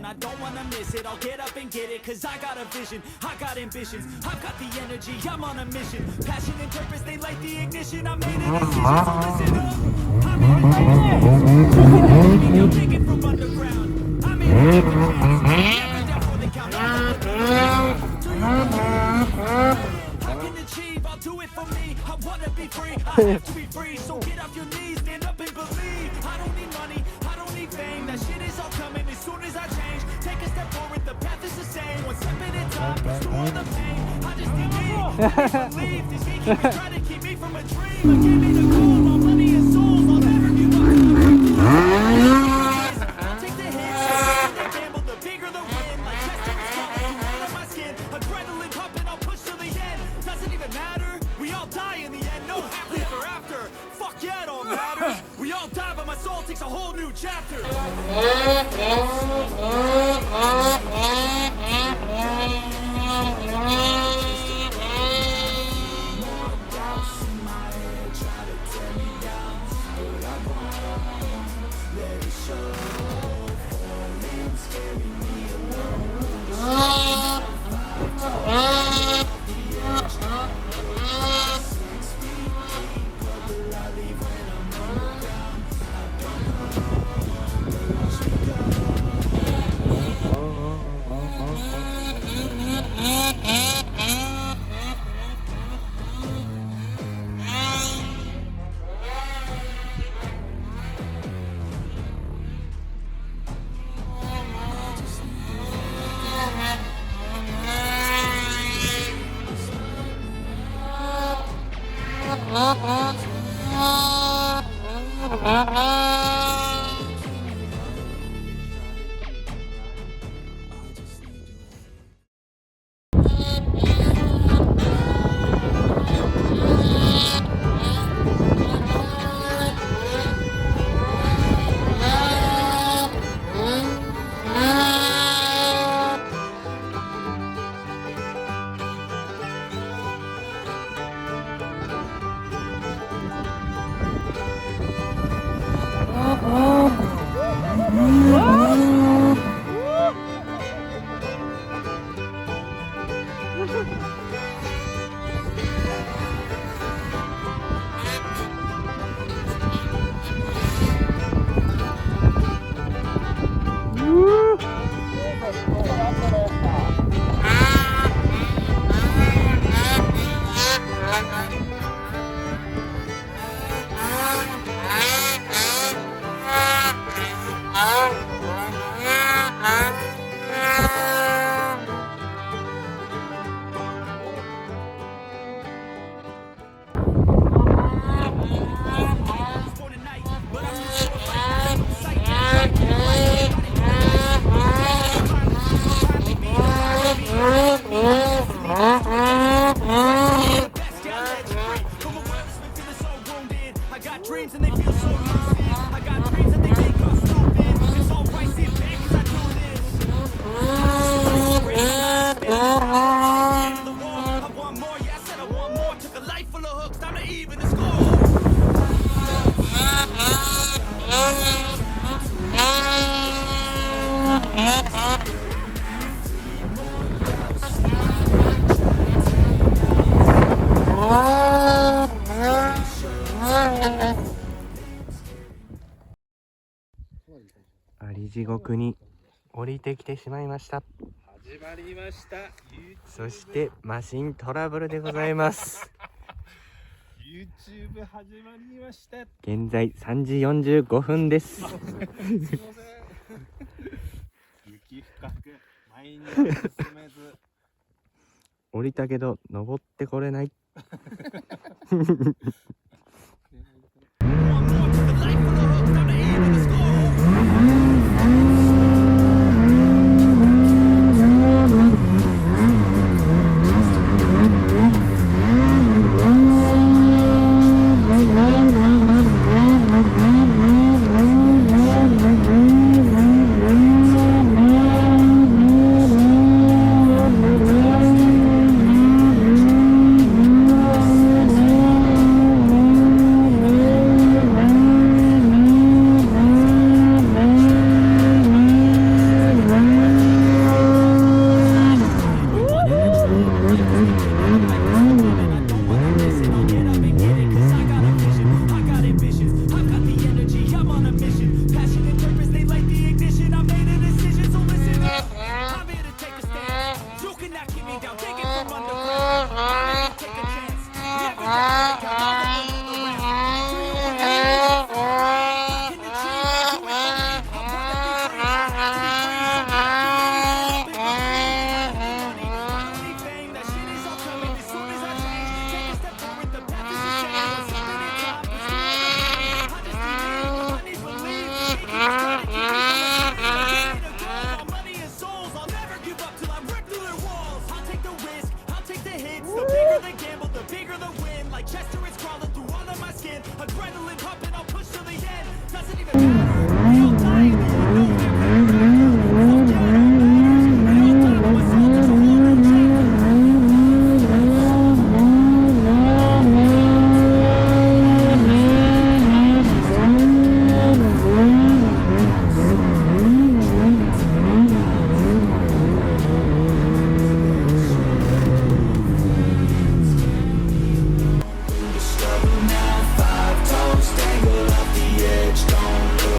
I don't wanna miss it, I'll get up and get it, cause I got a vision, I got ambitions, I've got the energy, I'm on a mission, passion and purpose, they light the ignition, I made a decision, so listen up, I'm in I'm taking from underground, I'm in never down for the count, I can achieve, I'll do it for me, I wanna be free, I have to be free, so get off your knees, stand up and believe, I don't need money, I don't need fame, that shit is all coming as soon as I change, take a step forward, the path is the same, one step at a time, restore the pain, I just need me, I believe, these gatekeepers try to keep me from a dream, I gave me the goal, all money and souls, I'll never give up, I'll take the hit, the gamble, the bigger the win, like Chester's calling, out of my skin, adrenaline pumping, I'll push to the end, doesn't even matter, we all die in the end, no happily ever after, fuck yeah, it all matters, we all die but my soul takes a whole new chapter. 地獄に降りてきてしまいました。始まりました。そしてマシントラブルでございます。YouTube 始まりました。現在3時45分です。すいません。雪深く前には進めず。降りたけど登ってこれない。Take a stand. You cannot keep me down. Take it from underground.